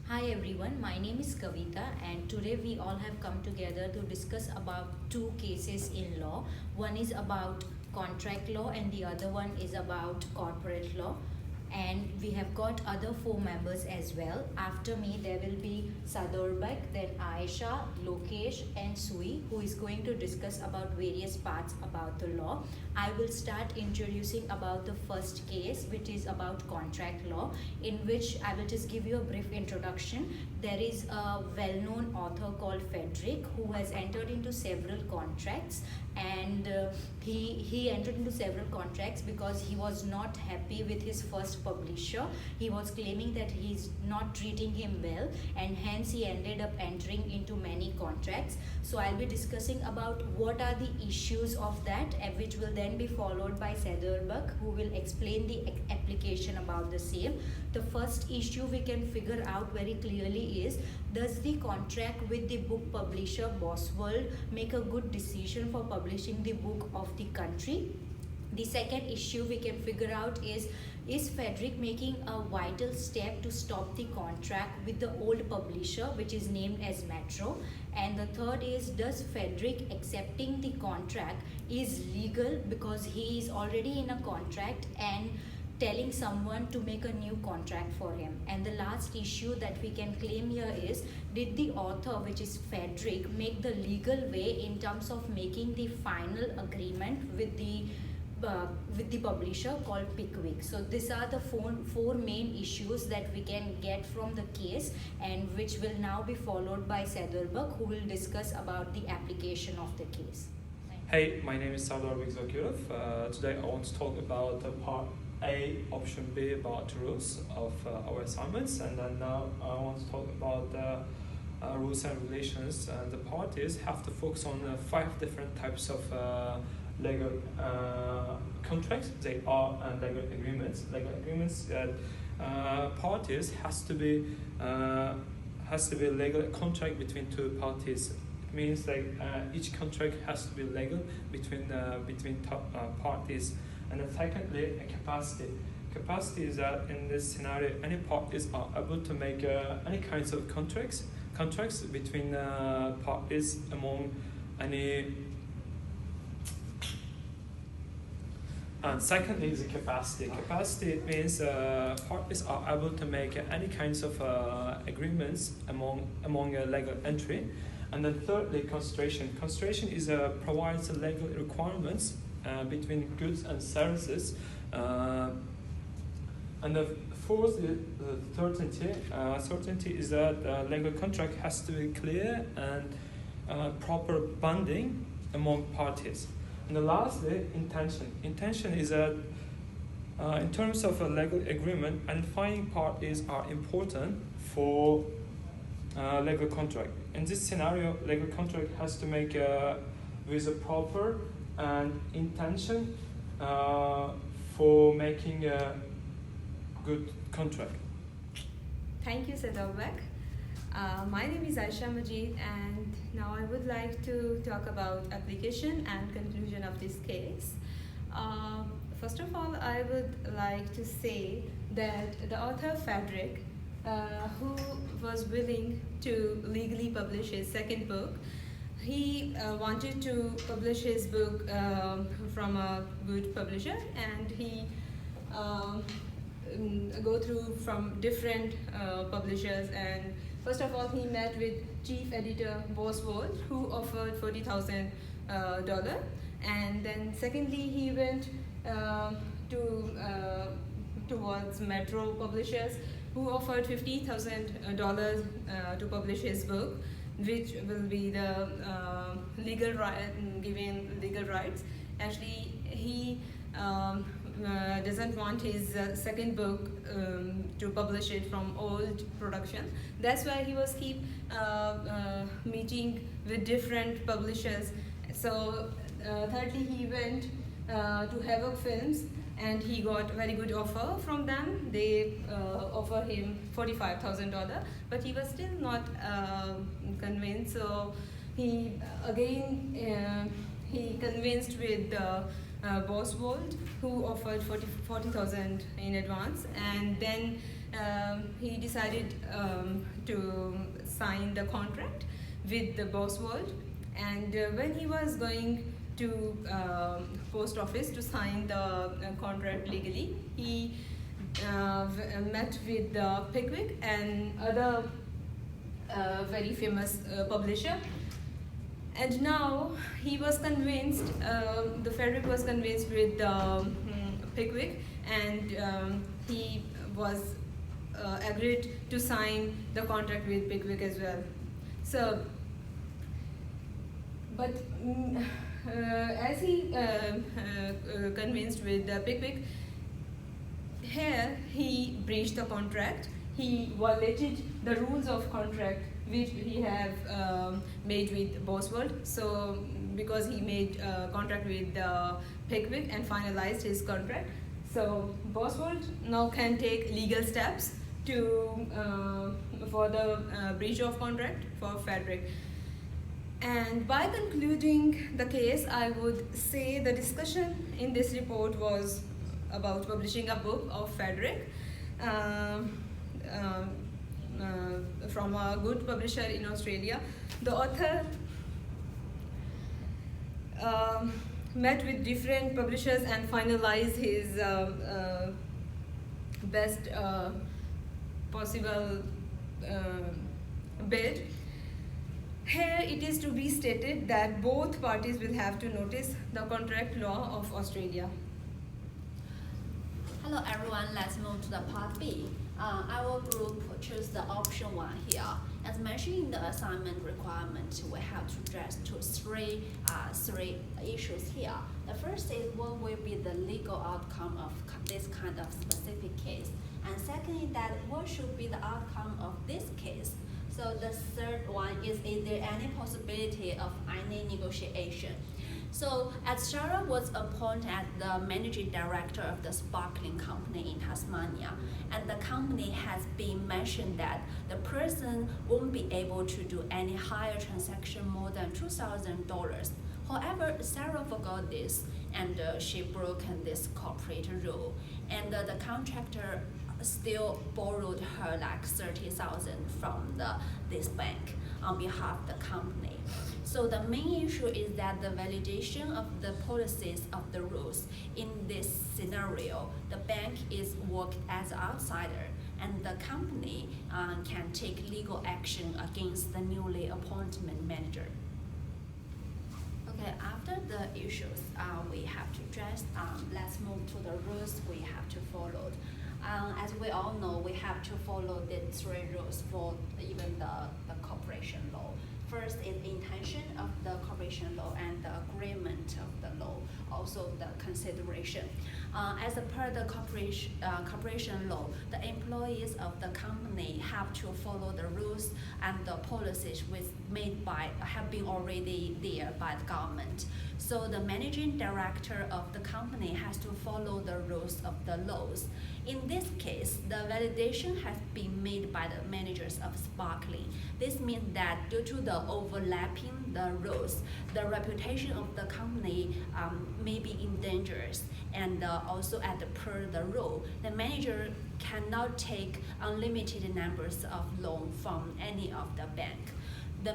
Hi everyone, my name is Kavita and today we all have come together to discuss about two cases in law. One is about contract law and the other one is about corporate law. And we have got other four members as well. After me there will be Sadurbek, then Aisha, Lokesh and Sui, who is going to discuss about various parts about the law. I will start introducing about the first case, which is about contract law, in which I will just give you a brief introduction. There is a well-known author called Frederick who has entered into several contracts, and he entered into several contracts because he was not happy with his first publisher. He was claiming that he's not treating him well, and hence he ended up entering into many contracts. So I'll be discussing about what are the issues of that, which will then be followed by Sederbak, who will explain the application about the same. The first issue we can figure out very clearly is, does the contract with the book publisher Bosworld make a good decision for publishing the book of the country? The second issue we can figure out is Frederick making a vital step to stop the contract with the old publisher, which is named as Metro? And the third is, does Frederick accepting the contract is legal because he is already in a contract and telling someone to make a new contract for him? And the last issue that we can claim here is, did the author, which is Frederick, make the legal way in terms of making the final agreement with the publisher called Pickwick? So these are the four main issues that we can get from the case, and which will now be followed by Sederbak, who will discuss about the application of the case. Hey, my name is Sardar Vigzakirov. Today I want to talk about part A, option B, about the rules of our assignments, and then now I want to talk about the rules and regulations. And the parties have to focus on 5 different types of legal contracts. They are legal agreements. Legal agreements that parties has to be a legal contract between two parties. It means like each contract has to be legal between parties. And then secondly, a capacity. Capacity is that in this scenario, any parties are able to make any kinds of contracts between parties among any. And secondly is the capacity. Capacity means parties are able to make any kinds of agreements among a legal entry. And then thirdly, constitution. Constitution is provides legal requirements between goods and services. And the fourth is certainty. Certainty is that legal contract has to be clear and proper bonding among parties. And the lastly, intention. Intention is that in terms of a legal agreement, identifying parties are important for legal contract. In this scenario, legal contract has to make with a proper and intention for making a good contract. Thank you, Sadawbek. My name is Aisha Majid, and now I would like to talk about application and conclusion of this case. First of all, I would like to say that the author Frederick, who was willing to legally publish his second book, he wanted to publish his book from a good publisher, and he go through from different publishers. And first of all, he met with chief editor Bosworld, who offered $40,000, and then secondly he went towards Metro publishers, who offered $50,000 to publish his book, which will be the giving legal rights. Actually, he doesn't want his second book to publish it from old production. That's why he was keep meeting with different publishers. So thirdly, he went to Havoc Films, and he got very good offer from them. They offer him $45,000, but he was still not convinced. So he again he convinced with Bosworld, who offered $40,000 in advance, and then he decided to sign the contract with the boss world. And when he was going to post office to sign the contract legally, he met with Pickwick and other very famous publisher. And now he was convinced, the Frederick was convinced with Pickwick, and he was agreed to sign the contract with Pickwick as well. So, but as he convinced with Pickwick, here he breached the contract. He violated the rules of contract which he have made with Bosworth. So because he made contract with Pickwick and finalized his contract, so Bosworth now can take legal steps to for the breach of contract for Frederick. And by concluding the case, I would say the discussion in this report was about publishing a book of Frederick from a good publisher in Australia. The author met with different publishers and finalized his best possible bid. Here it is to be stated that both parties will have to notice the contract law of Australia. Hello everyone, let's move to the part B. Our group chose the option 1 here. As mentioned in the assignment requirement, we have to address three issues here. The first is what will be the legal outcome of this kind of specific case. And second is that what should be the outcome of this case. So the third one is there any possibility of any negotiation? So as Sarah was appointed as the managing director of the sparkling company in Tasmania, and the company has been mentioned that the person won't be able to do any higher transaction more than $2,000. However, Sarah forgot this, and she broke this corporate rule, and the contractor still borrowed her like $30,000 from this bank on behalf of the company. So the main issue is that the validation of the policies of the rules in this scenario, the bank is worked as an outsider, and the company can take legal action against the newly appointed manager. Okay, after the issues we have to address, let's move to the rules we have to follow. As we all know, we have to follow the 3 rules for even the corporation law. First is intention of the corporation law and the agreement of the law, also the consideration. As per the corporation law, the employees of the company have to follow the rules and the policies which have been already there by the government. So the managing director of the company has to follow the rules of the laws. In this case, the validation has been made by the managers of Sparkling. This means that due to the overlapping the rules, the reputation of the company may be in danger, and also per the rule, the manager cannot take unlimited numbers of loan from any of the bank. The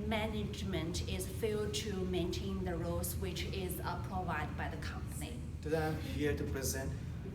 management is failed to maintain the rules which is provided by the company. Today I'm here to present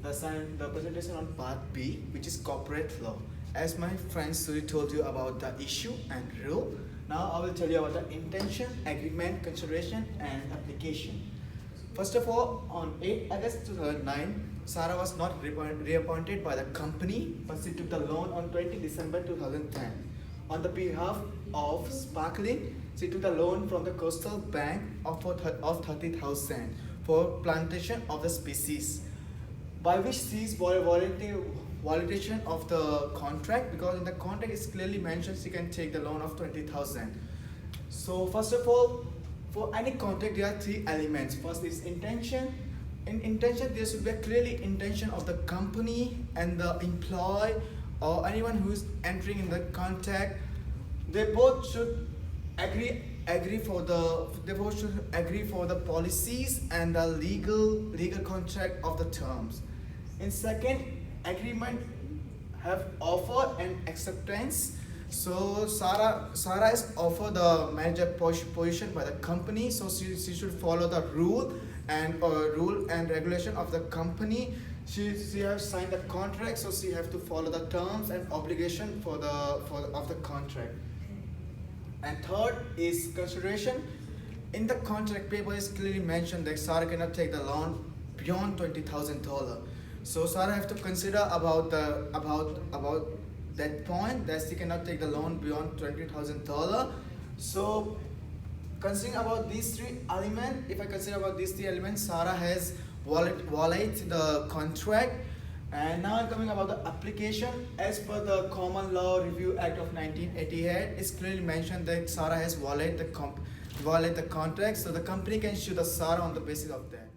the presentation on part B, which is corporate law. As my friend Suri told you about the issue and rule, now I will tell you about the intention, agreement, consideration, and application. First of all, on 8 August 2009, Sarah was not reappointed by the company, but she took the loan on 20 December 2010. On the behalf of Sparkling, she took the loan from the Coastal Bank of 30,000 for plantation of the species, by which she is violation of the contract, because in the contract it's clearly mentioned she can take the loan of 20,000. So first of all, for any contract there are 3 elements. First is intention. In intention there should be a clearly intention of the company and the employee or anyone who is entering in the contract. They both should agree for the policies and the legal contract of the terms. In second, agreement have offer and acceptance. So Sarah is offered the manager position by the company, so she should follow the rule and regulation of the company. She has signed the contract, so she have to follow the terms and obligation of the contract. And third is consideration. In the contract paper is clearly mentioned that Sarah cannot take the loan beyond $20,000. So Sarah have to consider about that point, that she cannot take the loan beyond $20,000. So considering about these three elements, if I consider about these three elements, Sarah has violated the contract. And now I'm coming about the application. As per the Common Law Review Act of 1988, it's clearly mentioned that Sarah has violated the contract, so the company can sue the Sarah on the basis of that.